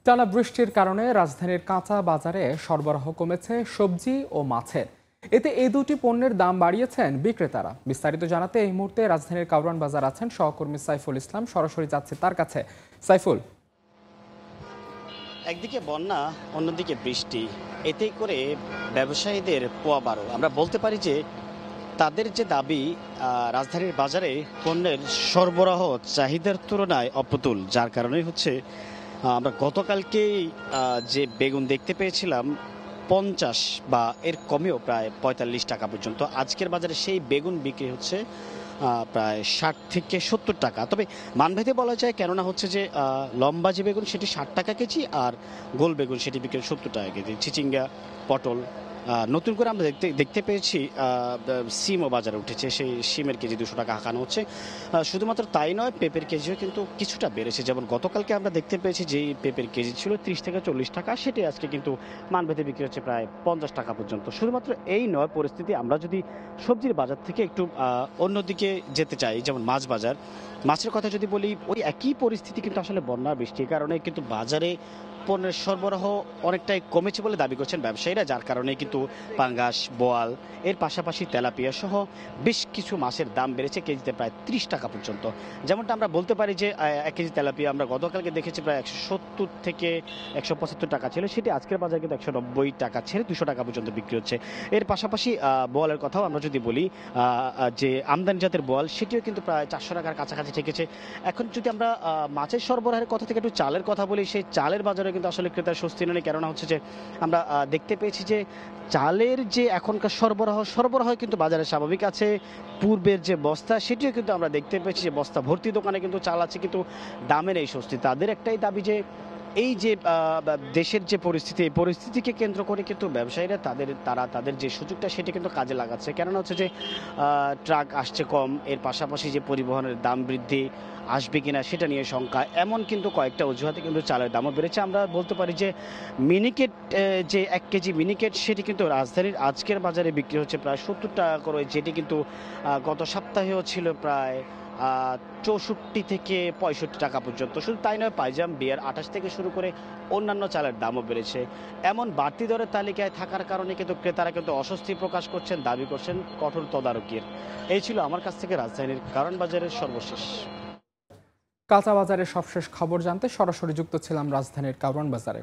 টানা বৃষ্টির কারণে রাজধানীর কাঁচা বাজারে সরবরাহ কমেছে সবজি ও মাছের। এতে এই দুটি পণ্যের দাম বাড়িয়েছেন বিক্রেতারা। বিস্তারিত জানাতে এই মুহূর্তে রাজধানীর কারওয়ান বাজার আছেন সহকর্মী সাইফুল ইসলাম। সরাসরি যাচ্ছে তার কাছে। সাইফুল, একদিকে বন্যা, অন্যদিকে বৃষ্টি, এতেই করে ব্যবসায়ীদের পোয়াবারো। আমরা বলতে পারি যে তাদের যে দাবি, রাজধানীর বাজারে পণ্যের সরবরাহ চাহিদার তুলনায় অপ্রতুল, যার কারণেই হচ্ছে আমরা গতকালকেই যে বেগুন দেখতে পেয়েছিলাম 50 বা এর কমেও প্রায় 45 টাকা পর্যন্ত, আজকের বাজারে সেই বেগুন বিক্রি হচ্ছে প্রায় 60 থেকে 70 টাকা। তবে মানভেদে বলা যায়, কেননা হচ্ছে যে লম্বা যে বেগুন সেটি 60 টাকা কেজি, আর গোল বেগুন সেটি বিক্রি 70 টাকা কেজি। চিচিঙ্গা, পটল, নতুন করে আমরা দেখতে পেয়েছি সিমও বাজারে উঠেছে, সেই সিমের কেজি 200 টাকা হাঁকানো হচ্ছে। শুধুমাত্র তাই নয়, পেঁপের কেজিও কিন্তু কিছুটা বেড়েছে। যেমন গতকালকে আমরা দেখতে পেয়েছি যেই পেঁপের কেজি ছিল 30 থেকে 40 টাকা, সেটি আজকে কিন্তু মানভেদে বিক্রি হচ্ছে প্রায় 50 টাকা পর্যন্ত। শুধুমাত্র এই নয় পরিস্থিতি, আমরা যদি সবজির বাজার থেকে একটু অন্যদিকে যেতে চাই, যেমন মাছ বাজার, মাছের কথা যদি বলি, ওই একই পরিস্থিতি কিন্তু আসলে বন্যা বৃষ্টির কারণে কিন্তু বাজারে পণ্যের সরবরাহ অনেকটাই কমেছে বলে দাবি করছেন ব্যবসায়ীরা, যার কারণে কিন্তু পাঙ্গাস, বোয়াল, এর পাশাপাশি তেলাপিয়া সহ বেশ কিছু মাছের দাম বেড়েছে কেজিতে প্রায় 30 টাকা পর্যন্ত। যেমনটা আমরা বলতে পারি যে 1 কেজি তেলাপিয়া আমরা গতকালকে দেখেছি প্রায় 170 থেকে 175 টাকা ছিল, সেটি আজকের বাজারে কিন্তু 190 টাকা ছেড়ে 200 টাকা পর্যন্ত বিক্রি হচ্ছে। এর পাশাপাশি বোয়ালের কথাও আমরা যদি বলি, যে আমদানি জাতের বোয়াল সেটিও কিন্তু প্রায় 400 টাকার কাছাকাছি ঠেকেছে। এখন যদি আমরা মাছের সরবরাহের কথা থেকে একটু চালের কথা বলি, সেই চালের বাজারে কিন্তু আসলে ক্রেতার স্বস্তি নেই। কেননা হচ্ছে যে আমরা দেখতে পেয়েছি যে চালের যে এখনকার সরবরাহ কিন্তু বাজারে স্বাভাবিক আছে। পূর্বের যে বস্তা সেটিও কিন্তু আমরা দেখতে পেয়েছি যে বস্তা ভর্তি দোকানে কিন্তু চাল আছে, কিন্তু দামের এই স্বস্তি। তাদের একটাই দাবি যে এই যে দেশের যে পরিস্থিতি, এই পরিস্থিতিকে কেন্দ্র করে কিন্তু ব্যবসায়ীরা তাদের যে সুযোগটা সেটি কিন্তু কাজে লাগাচ্ছে। কেননা হচ্ছে যে ট্রাক আসছে কম, এর পাশাপাশি যে পরিবহনের দাম বৃদ্ধি আসবে কিনা সেটা নিয়ে শঙ্কা, এমন কিন্তু কয়েকটা অজুহাতে কিন্তু চালের দামও বেড়েছে। আমরা বলতে পারি যে মিনিকেট, যে 1 কেজি মিনিকেট সেটি কিন্তু রাজধানীর আজকের বাজারে বিক্রি হচ্ছে প্রায় 70 টাকা করে, যেটি কিন্তু গত সপ্তাহেও ছিল প্রায় 64 থেকে 65 টাকা পর্যন্ত। শুধু তাই নয়, পাইজাম, বিয়ার, 28 থেকে শুরু করে অন্যান্য চালের দামও বেড়েছে। এমন বাড়তি দরের তালিকায় থাকার কারণে কিন্তু ক্রেতারা কিন্তু অস্বস্তি প্রকাশ করছেন, দাবি করছেন কঠোর তদারকির। এই ছিল আমার কাছ থেকে রাজধানীর কারওয়ান বাজারের সর্বশেষ। কাঁচা বাজারের সবশেষ খবর জানতে সরাসরি যুক্ত ছিলাম রাজধানীর কারওয়ান বাজারে।